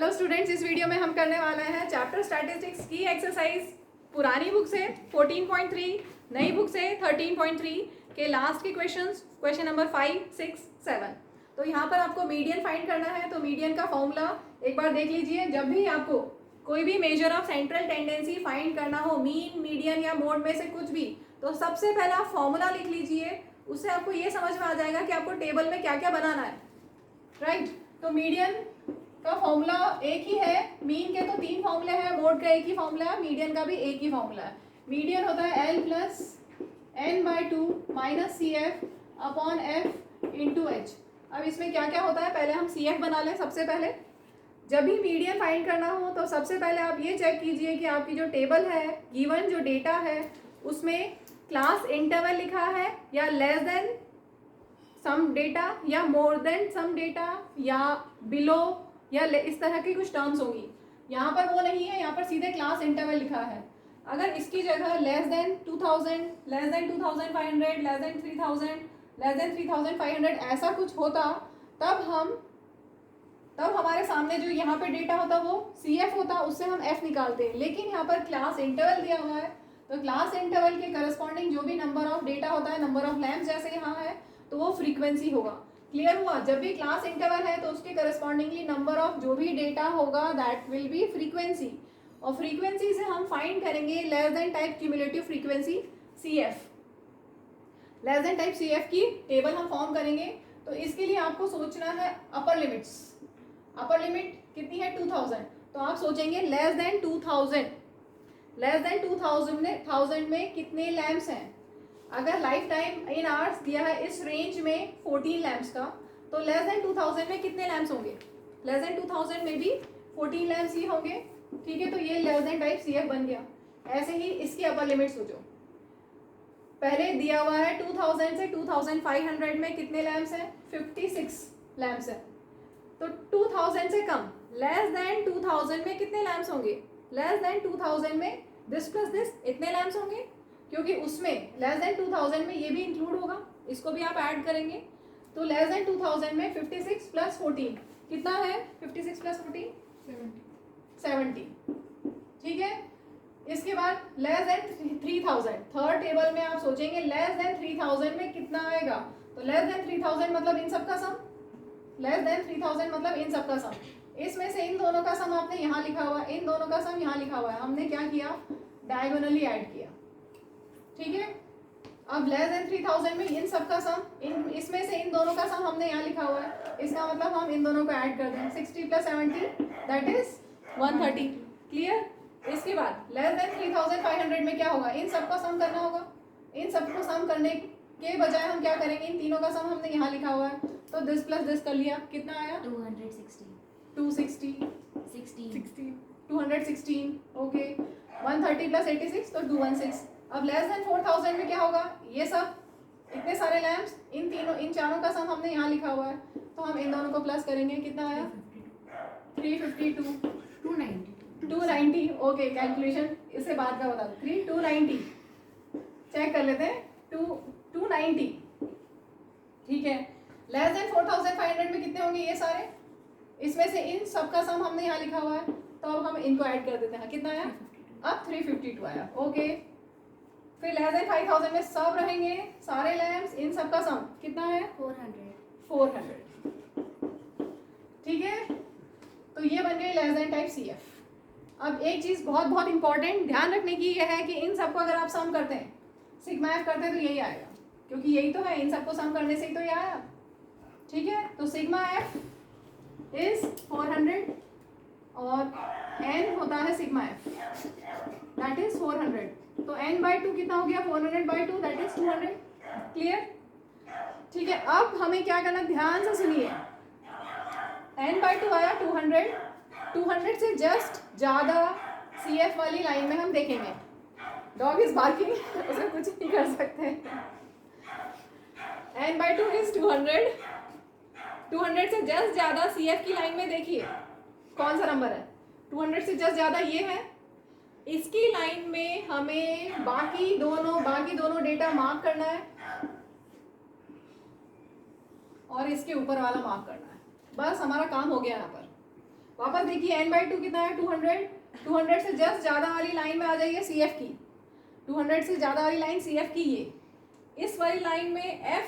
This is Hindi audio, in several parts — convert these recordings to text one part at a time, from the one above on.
हेलो स्टूडेंट्स, इस वीडियो में हम करने वाले हैं चैप्टर स्टैटिस्टिक्स की एक्सरसाइज। पुरानी बुक से 14.3, नई बुक से 13.3 के लास्ट के क्वेश्चंस, क्वेश्चन नंबर 5, 6, 7। तो यहाँ पर आपको मीडियन फाइंड करना है। तो मीडियन का फॉर्मूला एक बार देख लीजिए। जब भी आपको कोई भी major of central tendency find करना हो, मीन, मीडियन या मोड में से कुछ भी, तो सबसे पहला फॉर्मूला लिख लीजिए। उससे आपको ये समझ में आ जाएगा कि आपको टेबल में क्या क्या बनाना है। राइट, तो मीडियन का फॉर्मूला एक ही है। मीन के तो 3 फॉर्मूले हैं, मोड का एक ही फॉर्मूला है, मीडियन का भी एक ही फॉर्मूला है। मीडियन होता है L plus n/2 minus CF upon F into H। अब इसमें क्या क्या होता है, पहले हम CF बना लें। सबसे पहले जब भी मीडियन फाइंड करना हो तो सबसे पहले आप ये चेक कीजिए कि आपकी जो टेबल है, गिवन जो डेटा है, उसमें क्लास इंटरवल लिखा है या लेस देन सम डेटा या मोर देन सम डेटा या बिलो या इस तरह की कुछ टर्म्स होंगी। यहाँ पर वो नहीं है, यहाँ पर सीधे क्लास इंटरवल लिखा है। अगर इसकी जगह less than 2000, less than 2500, less than 3000, less than 3500 ऐसा कुछ होता, तब हमारे सामने जो यहाँ पे डेटा होता वो CF होता, उससे हम F निकालते हैं। लेकिन यहाँ पर क्लास इंटरवल दिया हुआ है, तो क्लास इंटरवल के करस्पॉन्डिंग जो भी नंबर ऑफ डेटा होता है, नंबर ऑफ लैम्प्स जैसे यहाँ है, तो वो फ्रीक्वेंसी होगा। क्लियर हुआ? जब भी क्लास इंटरवल है तो उसके करस्पॉन्डिंगली नंबर ऑफ जो भी डेटा होगा दैट विल बी फ्रीक्वेंसी। और फ्रीक्वेंसी से हम फाइंड करेंगे less than type cumulative frequency CF। Less than type CF की टेबल हम फॉर्म करेंगे। तो इसके लिए आपको सोचना है अपर लिमिट्स। अपर लिमिट कितनी है? 2000। तो आप सोचेंगे लेस देन 2000, लेस देन 2000 में कितने लैम्प्स हैं। अगर लाइफ टाइम इन आवर्स दिया है इस रेंज में 14 लैम्प्स का, तो लेस देन 2000 में कितने लैम्प्स होंगे? लेस देन 2000 में भी 14 लैम्प्स ही होंगे। ठीक है, तो ये लेस देन टाइप CF बन गया। ऐसे ही इसकी अपर लिमिट सोचो। पहले दिया हुआ है 2000 से 2500 में कितने लैम्प्स हैं? 56 लैम्प्स हैं। तो 2000 से कम, लेस देन 2000 में कितने लैम्प्स होंगे? लेस देन 2000 में दिस प्लस दिस इतने लैम्प्स होंगे, क्योंकि उसमें लेस देन 2000 में ये भी इंक्लूड होगा, इसको भी आप ऐड करेंगे। तो लेस देन 2000 में 56 प्लस 14 कितना है? 56 प्लस 14 70। ठीक है, इसके बाद लेस देन 3000, थर्ड टेबल में आप सोचेंगे लेस देन 3000 में कितना आएगा? तो लेस देन 3000 मतलब इन सब का सम, लेस देन 3000 मतलब इन सब का सम। इसमें से इन दोनों का सम आपने यहाँ लिखा हुआ है, इन दोनों का सम यहाँ लिखा हुआ है। हमने क्या किया? डायगोनली ऐड किया। ठीक है, अब लेस देन 3000 में इन सब का सम, इसमें से इन दोनों का सम हमने यहाँ लिखा हुआ है। इसका मतलब हम इन दोनों को ऐड कर दें। 60 प्लस 70 दैट इज 130। क्लियर? इसके बाद लेस देन 3500 में क्या होगा? इन सब का सम करना होगा। इन सबको सम करने के बजाय हम क्या करेंगे? इन तीनों का सम हमने यहाँ लिखा हुआ है, तो दिस प्लस दिस कर लिया। कितना आया? 216 216। ओके, 130 प्लस 86 तो 216। अब लेस देन 4000 में क्या होगा? ये सब इतने सारे लैम्प्स, इन चारों का सम हमने यहाँ लिखा हुआ है, तो हम इन दोनों को प्लस करेंगे। कितना आया? 352 290। ओके, कैलकुलेशन इससे बाद का बता दो। 290 चेक कर लेते हैं। 290। ठीक है, लेस देन 4500 में कितने होंगे? ये सारे, इसमें से इन सब का सम हमने यहाँ लिखा हुआ है, तो अब हम इनको ऐड कर देते हैं। कितना आया? अब 352 आया। ओके, फिर लेस देन 5000 में सब रहेंगे सारे लैम्प्स, इन सब का सम कितना है? 400। ठीक है, तो ये बन गई लेस देन टाइप CF। अब एक चीज बहुत बहुत इंपॉर्टेंट ध्यान रखने की यह है कि इन सबको अगर आप सम करते हैं, सिग्मा F करते हैं, तो यही आएगा, क्योंकि यही तो है, इन सबको सम करने से ही तो ये आया। ठीक है, तो सिग्मा F इज 400 और n होता है सिग्मा F दैट इज 400। तो n/2 कितना हो गया? 400/2 दैट इज 200। क्लियर? ठीक है, अब हमें क्या करना, ध्यान से सुनिए। n/2 आया 200, 200 से जस्ट ज्यादा CF वाली लाइन में हम देखेंगे। डॉग इज बार्किंग, उसमें कुछ नहीं कर सकते। n/2 इज 200, 200 से जस्ट ज्यादा CF की लाइन में देखिए कौन सा नंबर है। 200 से जस्ट ज्यादा ये है। इसकी लाइन में हमें बाकी दोनों डेटा मार्क करना है और इसके ऊपर वाला मार्क करना है। बस हमारा काम हो गया यहाँ पर। वापस देखिए n/2 कितना है 200, 200 से जस्ट ज़्यादा वाली लाइन में आ जाइए CF की, 200 से ज़्यादा वाली लाइन CF की, ये इस वाली लाइन में F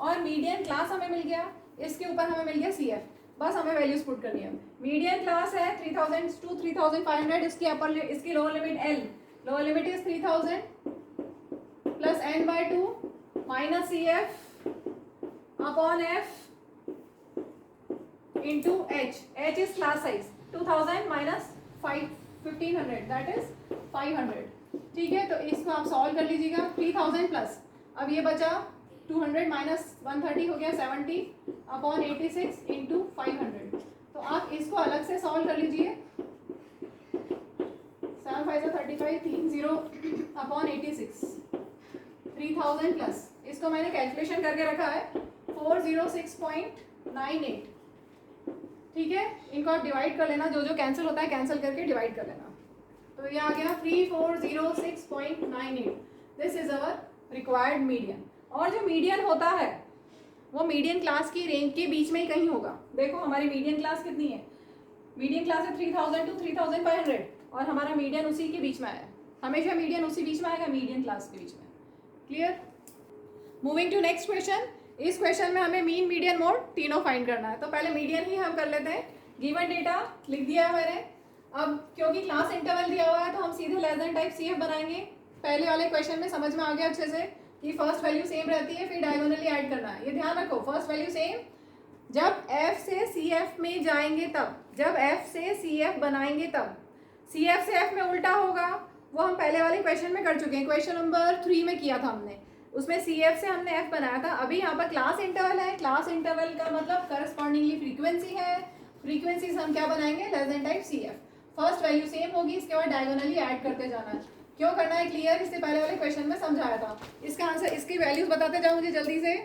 और मीडियन क्लास हमें मिल गया, इसके ऊपर हमें मिल गया CF, बस हमें वैल्यूज पुट करनी है। मीडियन क्लास है 3000 to 3500, इसकी अपर इसकी lower limit L, lower limit is 3000 plus n/2 minus CF upon F into H, H is class size 2000 minus 1500 that is 500। ठीक है, तो इसको आप सॉल्व कर लीजिएगा। 3000 प्लस, अब ये बचा 200 माइनस 130 हो गया 70 अपॉन 86 इंटू 500। तो आप इसको अलग से सॉल्व कर लीजिए। 7 5 35 30 अपॉन 86, 3000 प्लस, इसको मैंने कैलकुलेशन करके रखा है 406.98। ठीक है, इनको आप डिवाइड कर लेना, जो जो कैंसिल होता है कैंसिल करके डिवाइड कर लेना। तो ये आ गया 3406.98। This is our required median. और जो मीडियन होता है वो मीडियन क्लास की रेंज के बीच में ही कहीं होगा। देखो हमारी मीडियन क्लास कितनी है, मीडियन क्लास है 3000 to 3500 और हमारा मीडियन उसी के बीच में आया, हमेशा मीडियन उसी बीच में आएगा, मीडियन क्लास के बीच में। Clear? Moving to next question. इस क्वेश्चन में हमें मीन, मीडियन, मोड तीनों फाइंड करना है। तो पहले मीडियन ही हम कर लेते हैं। गिवन डेटा लिख दिया है मैंने। अब क्योंकि क्लास इंटरवल दिया हुआ है तो हम सीधे लेस देन टाइप CF बनाएंगे। पहले वाले क्वेश्चन में समझ में आ गया अच्छे से कि फर्स्ट वैल्यू सेम रहती है, फिर डायगोनली ऐड करना है। ये ध्यान रखो, फर्स्ट वैल्यू सेम, जब F से CF में जाएंगे तब, जब F से CF बनाएंगे तब। CF से F में उल्टा होगा, वो हम पहले वाले क्वेश्चन में कर चुके हैं, क्वेश्चन नंबर 3 में किया था हमने, उसमें CF से हमने F बनाया था। अभी यहाँ पर क्लास इंटरवल है, क्लास इंटरवल का मतलब करस्पॉन्डिंगली फ्रीक्वेंसी है, फ्रीक्वेंसी से हम क्या बनाएंगे, less than type CF। First value same होगी, इसके बाद डायगोनली ऐड करते जाना है। क्यों करना है क्लियर, इससे पहले वाले क्वेश्चन में समझाया था। इसका आंसर, इसकी वैल्यूज बताते जाओ मुझे जल्दी से।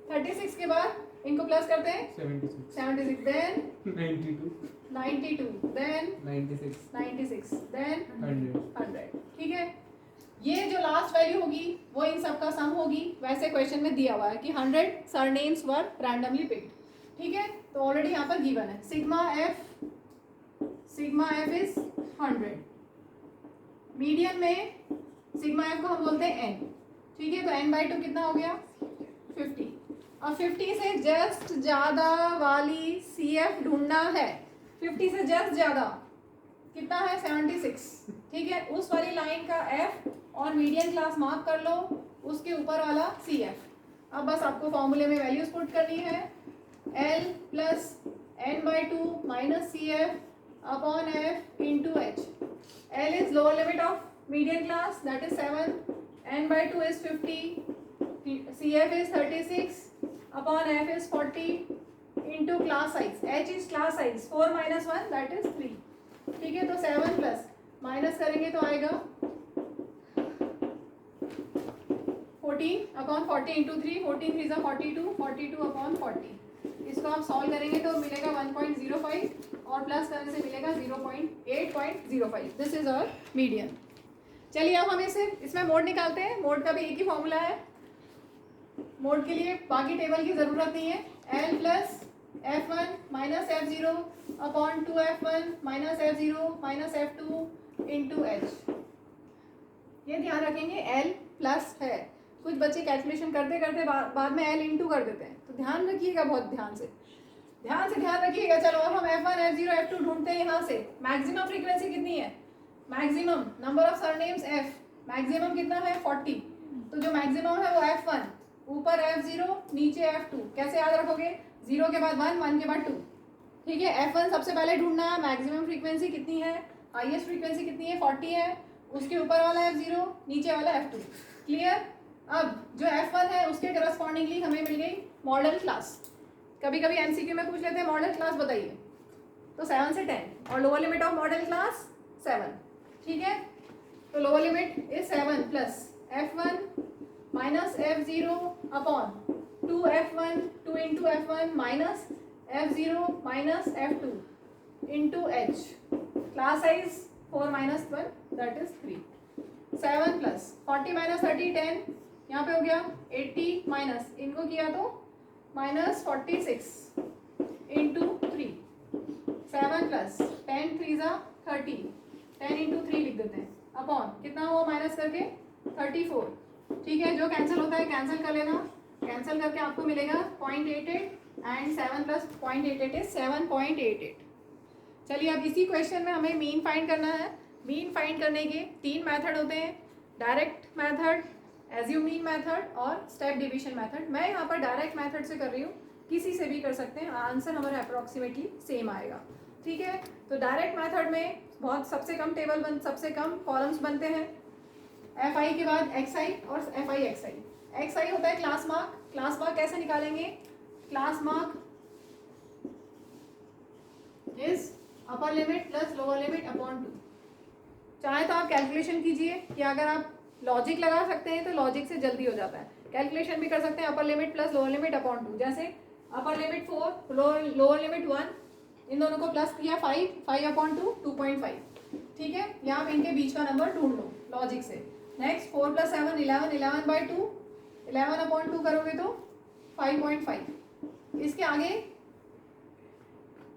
36 के बाद इनको प्लस करते हैं 76 देन 92 देन 96 देन 100। ठीक है, ये जो लास्ट वैल्यू होगी वो इन सब का सम होगी। वैसे क्वेश्चन में दिया हुआ है कि 100 सरनेम्स वर रैंडमली पिक्ड। ठीक है, तो ऑलरेडी यहाँ पर गिवन है सिग्मा एफ इज 100। मीडियन में सिग्मा एफ को हम बोलते हैं n। ठीक है, तो n/2 कितना हो गया 50। अब 50 से जस्ट ज़्यादा वाली CF ढूंढना है। 50 से जस्ट ज़्यादा कितना है 76। ठीक है, उस वाली लाइन का F और मीडियन क्लास मार्क कर लो, उसके ऊपर वाला CF। अब बस आपको फॉर्मूले में वैल्यूज पुट करनी है, L plus n/2 minus CF upon F into H। L is lower limit of median class, that is 7, n/2 is 50, CF is 36 upon F is 40 into class size, H is class size 4 minus 1 that is 3। ठीक है, तो 7 प्लस माइनस करेंगे तो आएगा 14 अपॉन 40 इंटू 3, 14 3 42, 42 अपॉन 40। इसको आप सॉल्व करेंगे तो मिलेगा 1.05 और प्लस करने से मिलेगा 8.05। This is our median. चलिए अब हम इसमें मोड निकालते हैं। मोड का भी एक ही फॉर्मूला है, मोड के लिए बाकी टेबल की ज़रूरत नहीं है। L plus F1 minus F0 upon 2F1 minus F0 minus F2 into H। ये ध्यान रखेंगे L प्लस है। कुछ बच्चे कैलकुलेशन करते करते बाद में L इंटू कर देते हैं, तो ध्यान रखिएगा, बहुत ध्यान से ध्यान रखिएगा। चलो अब हम F1 F0 F2 ढूंढते हैं। यहाँ से मैक्सिमम फ्रीक्वेंसी कितनी है, maximum number of surnames F, maximum कितना है 40। तो जो मैक्सिमम है वो F1, ऊपर F0 नीचे F2। कैसे याद रखोगे, 0 के बाद 1, 1 के बाद 2। ठीक है, F1 सबसे पहले ढूंढना है, मैक्सिमम फ्रीक्वेंसी कितनी है, हाईएस्ट फ्रीक्वेंसी कितनी है 40 है, उसके ऊपर वाला F0 नीचे वाला F2। क्लियर? अब जो F1 है उसके करस्पॉन्डिंगली हमें मिल गई मॉडल क्लास। कभी कभी MCQ में पूछ लेते हैं मॉडल क्लास बताइए, तो 7 से 10 और lower limit of model class 7। ठीक है, तो lower limit is 7 plus F1 minus F0 upon 2F1 2 into F1 minus F0 minus F2 into H। Class size 4 minus 1 that is 3। 7 plus 40 minus 30 10, यहाँ पे हो गया 80 माइनस इनको किया तो माइनस 46 इंटू 3। 7 प्लस 10 3 ज़ा 30, 10 इंटू 3 लिख देते हैं, अपॉन कितना हुआ माइनस करके 34। ठीक है, जो कैंसिल होता है कैंसिल कर लेना, कैंसिल करके आपको मिलेगा 0.88 एंड 7 प्लस 0.88 इज 7.88। चलिए अब इसी क्वेश्चन में हमें मीन फाइंड करना है। मीन फाइंड करने के 3 मेथड होते हैं, direct method, assume mean method और स्टेप डिवीजन मेथड। मैं यहाँ पर डायरेक्ट मेथड से कर रही हूँ, किसी से भी कर सकते हैं, आंसर हमारा अप्रोक्सीमेटली सेम आएगा। ठीक है, तो डायरेक्ट मेथड में बहुत सबसे कम कॉलम्स बनते हैं, एफ आई के बाद एक्स आई और F I X I. X I होता है क्लास मार्क। क्लास मार्क कैसे निकालेंगे? Class mark is upper limit plus lower limit upon 2। चाहे तो आप कैलकुलेशन कीजिए कि अगर आप लॉजिक लगा सकते हैं तो लॉजिक से जल्दी हो जाता है, कैलकुलेशन भी कर सकते हैं, अपर limit plus lower limit upon 2। जैसे अपर लिमिट 4, लोअर लिमिट 1, इन दोनों को प्लस किया 5 अपॉन 2 2.5। ठीक है, यहाँ पे इनके बीच का नंबर ढूंढ लो लॉजिक से। नेक्स्ट 4 प्लस 7 11, 11/2, 11 अपॉन 2 करोगे तो 5.5। इसके आगे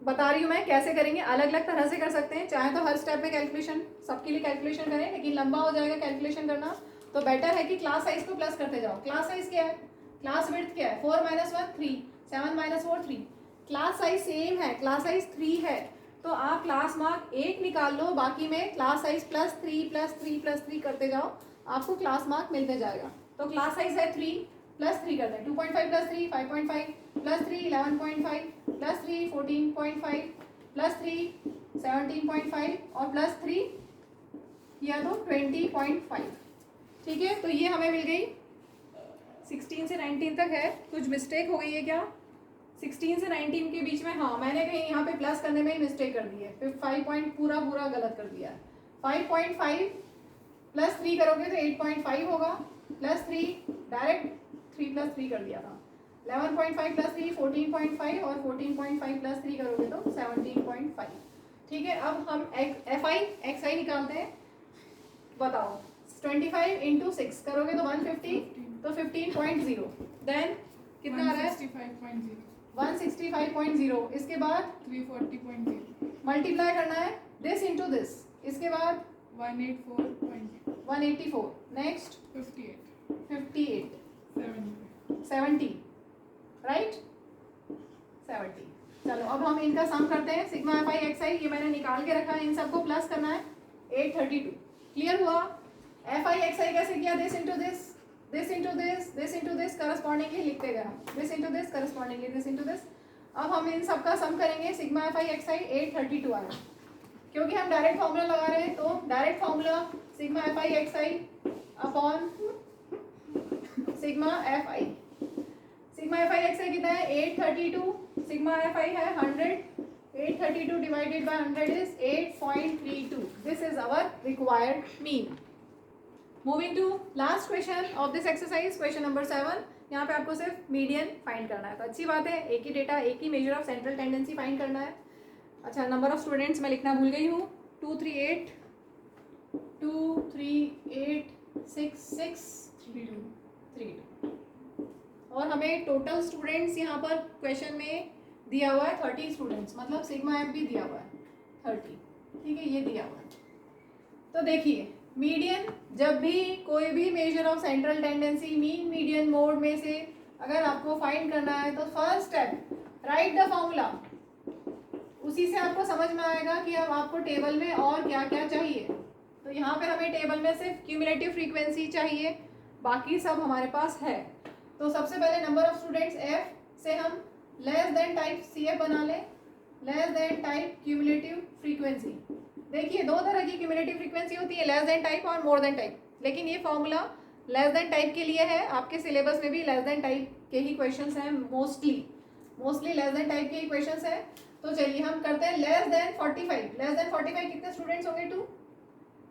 बता रही हूँ मैं कैसे करेंगे, अलग अलग तरह से कर सकते हैं, चाहे तो हर स्टेप में कैलकुलेशन सबके लिए कैलकुलेशन करें, लेकिन लंबा हो जाएगा कैलकुलेशन करना, तो बेटर है कि क्लास साइज को प्लस करते जाओ। क्लास साइज क्या है, क्लास विड्थ क्या है, 4 - 1 3, 7 - 4 3। क्लास साइज सेम है, क्लास साइज 3 है, तो आप क्लास मार्क 8 निकाल लो, बाकी में क्लास साइज +3 करते जाओ, आपको क्लास मार्क मिलते जाएगा। तो क्लास साइज है 3 +3 करते हैं, 2.5 + 3 5.5 +3 11.5 +3 14.5 +3 17.5 और +3 किया तो 20.5। ठीक है, तो ये हमें मिल गई। 16 से 19 तक है, कुछ मिस्टेक हो गई है क्या? 16 से 19 के बीच में, हाँ मैंने कहीं यहाँ पे प्लस करने में ही मिस्टेक कर दी है, फिर 5 पॉइंट पूरा गलत कर दिया है। 5.5 + 3 करोगे तो 8.5 होगा, +3 डायरेक्ट 3 + 3 कर दिया था। 11.5 + 3 14.5 और 14.5 + 3 करोगे तो 17.5। ठीक है, अब हम एफ आई एक्स आई निकालते हैं। बताओ 25 × 6 करोगे तो 150, तो 15.0, देन कितना आ रहा है 165.0। इसके बाद 340.0, मल्टीप्लाई करना है दिस इंटू दिस, इसके बाद 184.0, नेक्स्ट 58, 70 राइट 70। चलो अब हम इनका सम करते हैं, सिग्मा एफ आई एक्स आई, ये मैंने निकाल के रखा है, इन सबको प्लस करना है 832। क्लियर हुआ? एफ आई एक्स आई कैसे किया, this into this, this into this, this into this, correspondingly लिखते गए हम, this into this correspondingly, this into this. अब हम इन सबका सम करेंगे, सिग्मा एफ आई एक्स आई 832 आया, क्योंकि हम डायरेक्ट फॉर्मूला लगा रहे हैं, तो direct formula sigma F I X I upon sigma F I. Sigma F I X I कितना है 832, सिग्मा एफ आई है 100, 832 divided by 100 is 8.32। This is our required mean. Moving to last question of this exercise, question number 7। यहाँ पे आपको सिर्फ मीडियन फाइंड करना है, तो अच्छी बात है, एक ही डेटा, एक ही measure of central tendency find करना है। अच्छा, नंबर ऑफ स्टूडेंट्स मैं लिखना भूल गई हूँ, 238 6 और हमें टोटल स्टूडेंट्स यहाँ पर क्वेश्चन में दिया हुआ है 30 स्टूडेंट्स, मतलब सिग्मा एफ भी दिया हुआ है 30। ठीक है, ये दिया हुआ है। तो देखिए मीडियन, जब भी कोई भी major of central tendency mean median mode में से अगर आपको फाइंड करना है, तो first step right the formula, उसी से आपको समझ में आएगा कि अब आपको टेबल में और क्या क्या चाहिए। तो यहाँ पे हमें टेबल में सिर्फ क्यूमुलेटिव फ्रीक्वेंसी चाहिए, बाकी सब हमारे पास है। तो सबसे पहले नंबर ऑफ स्टूडेंट्स एफ से हम less than type C F बना लें, less than type cumulative frequency. देखिए दो तरह की क्यूमुलेटिव फ्रीक्वेंसी होती है, लेस देन टाइप और मोर देन टाइप, लेकिन ये फॉर्मूला लेस देन टाइप के लिए है। आपके सिलेबस में भी लेस देन टाइप के ही क्वेश्चंस हैं, मोस्टली लेस देन टाइप के ही क्वेश्चंस हैं। तो चलिए हम करते हैं लेस देन 45। लेस देन 45 कितने स्टूडेंट्स होंगे 2,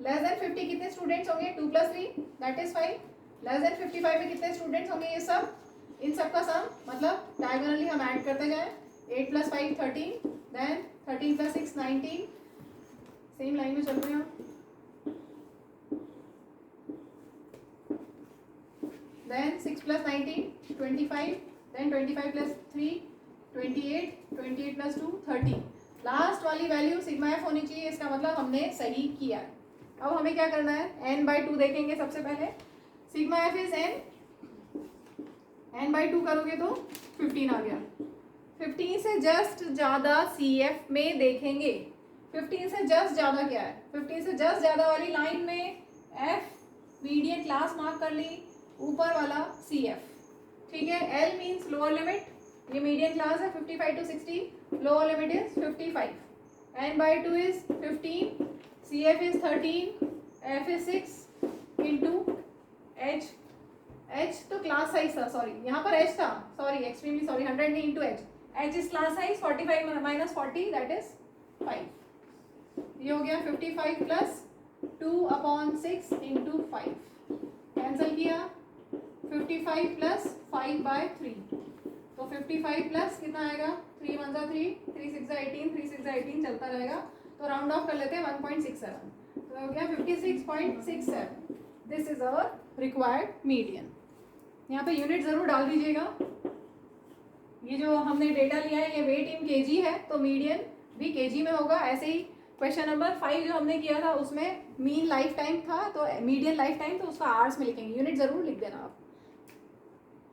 लेस देन 50 कितने स्टूडेंट्स होंगे 2 + 3 दैट इज 5, लेस देन 55 में कितने स्टूडेंट्स होंगे, ये सब, इन सब का सम, मतलब डायगोनली हम ऐड करते जाएं, 8 + 5 13, देन 13 + 6 19, सेम लाइन में चल रहे हैं, देन 6 + 19 25, देन 25 + 3 28, 28 + 2 30, लास्ट वाली वैल्यू सिग्मा एफ होनी चाहिए, इसका मतलब हमने सही किया है। अब हमें क्या करना है, n/2 देखेंगे सबसे पहले। सिग्मा एफ इज n/2 करोगे तो 15 आ गया। 15 से जस्ट ज़्यादा CF में देखेंगे। 15 से जस्ट ज़्यादा क्या है, 15 से जस्ट ज़्यादा वाली लाइन में F मीडियन क्लास मार्क कर ली, ऊपर वाला CF, ठीक है। L मीन्स लोअर लिमिट, ये मीडियन क्लास है 55 to 60, lower limit is 55, n/2 is 15, CF is 13, F is 6 into H तो क्लास साइज था, सॉरी यहाँ पर H था, सॉरी एक्सट्रीमली सॉरी, 100 नहीं into H is class size 45 minus 40 that is 5। ये हो गया 55 प्लस 2/6 इंटू 5, कैंसिल किया 55 प्लस 5/3, तो 55 प्लस कितना आएगा 3 1 3, 3 6 18, 3 6 18 चलता रहेगा, तो राउंड ऑफ कर लेते हैं 1.67, तो हो गया 56.67। This is our required median. यहाँ पे यूनिट ज़रूर डाल दीजिएगा। ये जो हमने डेटा लिया है ये वेट इन केजी है, तो मीडियन भी केजी में होगा। ऐसे ही क्वेश्चन नंबर 5 जो हमने किया था उसमें मीन लाइफ टाइम था, तो मीडियन लाइफ टाइम तो उसका आवर्स में लिखेंगे, यूनिट ज़रूर लिख देना आप।